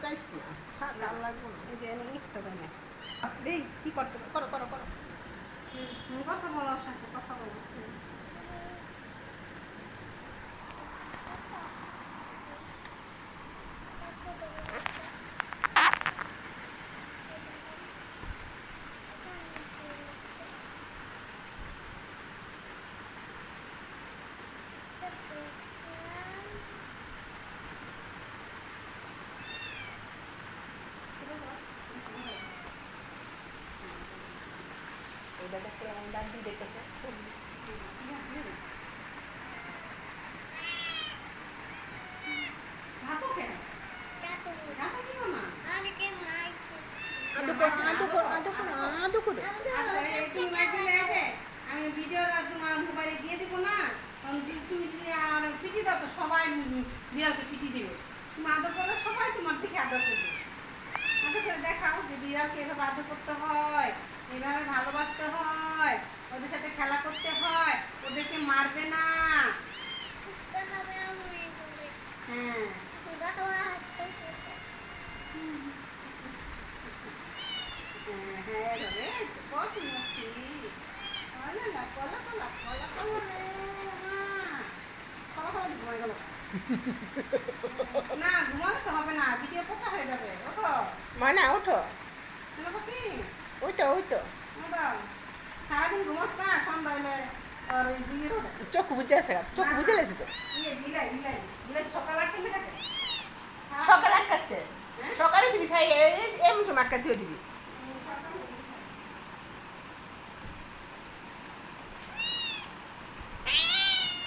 চাইছ না, থাক আর লাগবো না। এই যে ইনস্টাগ্রামে না দেই কি করতে করো করো করো। কথা বলো ওর সাথে, কথা বলো। এটা দেখতে এমন ডাক দিয়ে দেখতেছে। আমি ভিডিও তোমার মোবাইলে দিয়ে দিব না, তুমি যদি পিটি দাও তো সবাই বিড়ালকে পিটি দিবে। তুমি আদর করো, সবাই তোমার দিকে আদর করবে। আদর করে দেখাও যে বিড়ালকে এভাবে আদর করতে হয়, এভাবে ভালোবাসতে হয়, ওদের সাথে খেলা করতে হয়, ওদেরকে মারবে না। হ্যাঁ হ্যাঁ রে, কত মস্তি। কলা কলা কলা কলা কলা রে কলা কলা ঘুমাই গেল না, ঘুমালে তো হবে না, ভিডিও পোতা হয়ে যাবে। ওঠো মানে, ওঠো কি ওইটা ওইটা সারাদিন ঘুমাস না, সন্ধ্যা হলে চোখ বুঝে আছে, চোখ বুঝে লেছে তো। সকাল 8টায় থাকে, সকাল 8টায় সকালে দিবি সাই এমন সময় 8টায় দিয়ে দিবি।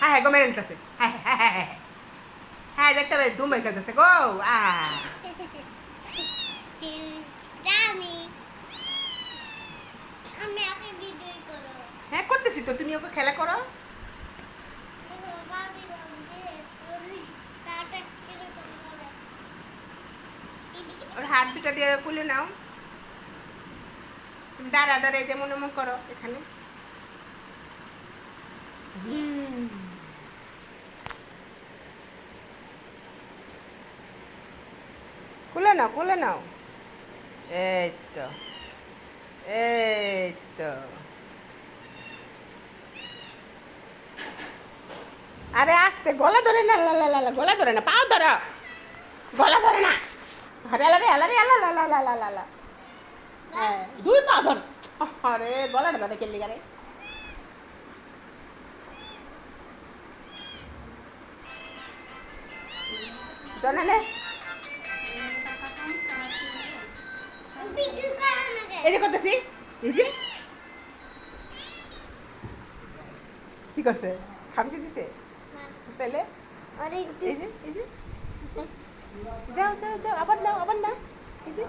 হ্যাঁ হ্যাঁ গো মেরে নিতেছে, হ্যাঁ হ্যাঁ হ্যাঁ হ্যাঁ হ্যাঁ দেখতে পাই দুম মেরে খেলতেছে গো। হ্যাঁ করতেছি তো, তুমি ওকে খেলা করো। ওর হাত দুটা দিয়ে খুলে নাও, তুমি দাঁড়া দাঁড়ায় যেমন এমন করো এখানে। খুলে নাও খুলে নাও, এই তো এই তো। আরে আস্তে, গলা ধরে না, গলা ধরে না, পাও ধরো, গলা ধরে না। আরে আলারে আলারে আলা হ্যাঁ দুই পা ধর। আরে গলাটা ধরে কেলি গারে। জানা নে এই যে করতেছি, এই যে কি করছে, খামচি দিছে তাহলে। এই যে এই যে যাও যাও যাও, আবার দাও আবার দাও। এই যে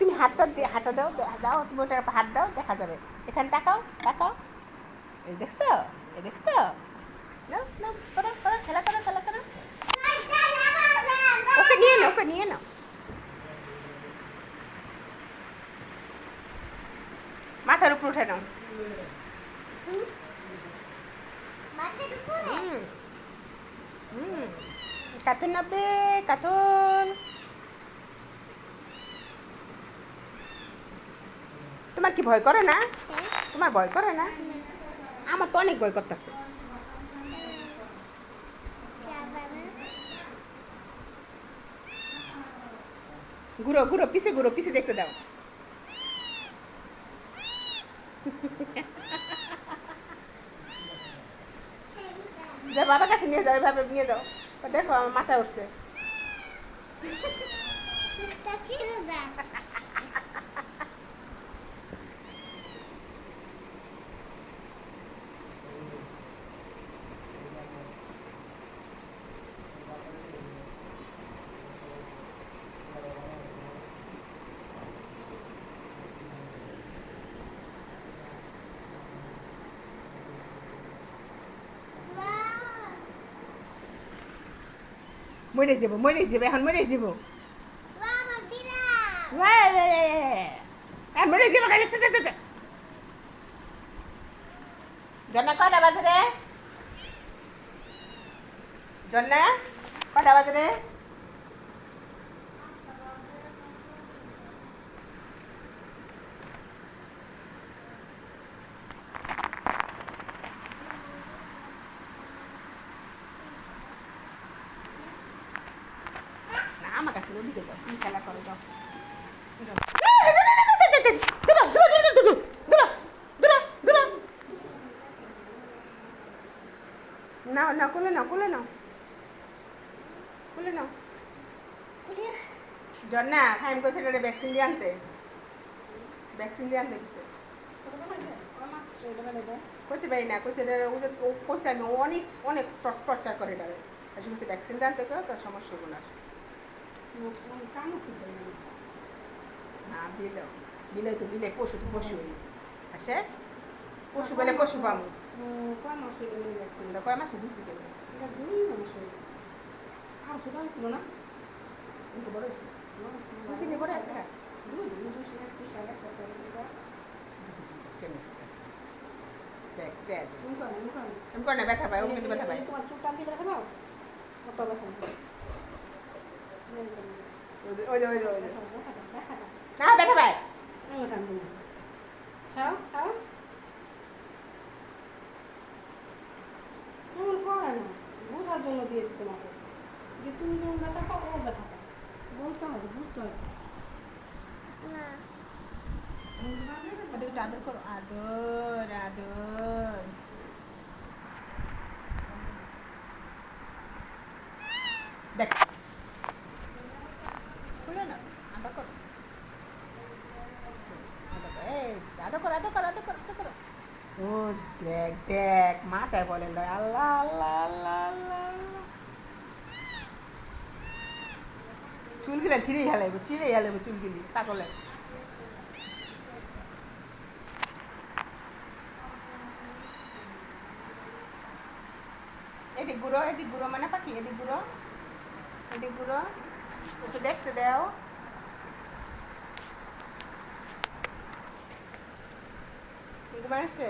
তুমি হাতটা দিয়ে হাতটা দাও দাও, তুমি ওটার হাত দাও, দেখা যাবে। এখানে তাকাও তাকাও, এই দেখছো, এই দেখছো। নাও নাও করো করো, খেলা করো খেলা করো। ওকে নিয়ে নাও, ওকে নিয়ে নাও। মাথার উপর উঠে নাও। কাতুন নাবে কাতুন। তোমার কি ভয় করে না? তোমার ভয় করে না? আমার তো অনেক ভয় করতেছে। ঘুরো ঘুরো, পিছে দেখতে দাও। যা বাবার কাছে নিয়ে যাও, এভাবে নিয়ে যাও। দেখো আমার মাথা উঠছে। মরে যাবো এখন, মরে যাবো। মরে যাবো। জন্না কটা বাজে রে? জন্না কটা বাজে রে? আসলে ওদিকে যাও, তুমি খেলা করো, যাও নাও না, খুলে নাও, খুলে নাও, খুলে নাও। জন্না ফাইম কইছে এটা ভ্যাকসিন দিয়ে আনতে, ভ্যাকসিন দিয়ে আনতে কইছে। কইতে পারি না, কইছে এটা ও কইছে আমি অনেক অনেক টর্চার করে এটারে, এসে কইছে ভ্যাকসিন দিয়ে আনতে কেউ তার সমস্যা হবো না। না দিলেও বিলে তো বিলে, পশু তো পশু আসে, পশু গেলে পশু পাবো। কয় মাস হইলে বলে ভ্যাকসিন, এটা কয় মাসে বুঝবি কেন? এটা 2 মাস হইল। আর ছোট হয়েছিল না, কিন্তু বড় হয়েছে, 2-3 বড় আছে না, ব্যথা পায়, ও কিন্তু ব্যথা পায়। তোমার চোখ টান দিয়ে ব্যথা পাও, কত ব্যথা পায়, ওই যে না ব্যথা পায়, ছাড়াও ছাড়াও, এমন করে না, বোঝার জন্য দিয়েছি তোমাকে যে তুমি যেমন ব্যথা পাও ওর ব্যথা পাও, বলতে হবে, বুঝতে হবে। আদর করো, আদর আদর, দেখ খুলে না, আদর করো, আদর করো, আদর করো, আদর করো, আদর করো। ও দেখ দেখ, মাথায় বলে লয়, আল্লাহ আল্লাহ আল্লাহ আল্লাহ আল্লাহ, চুলগুলা ছিঁড়েই হেলাইব, ছিঁড়েই হেলাইব চুলগুলি পাগলে। এদিক ঘুরো মানে পাখি, এদিক ঘুরো, এদিক ঘুরো, ওকে দেখতে দাও। ঘুমাইছে,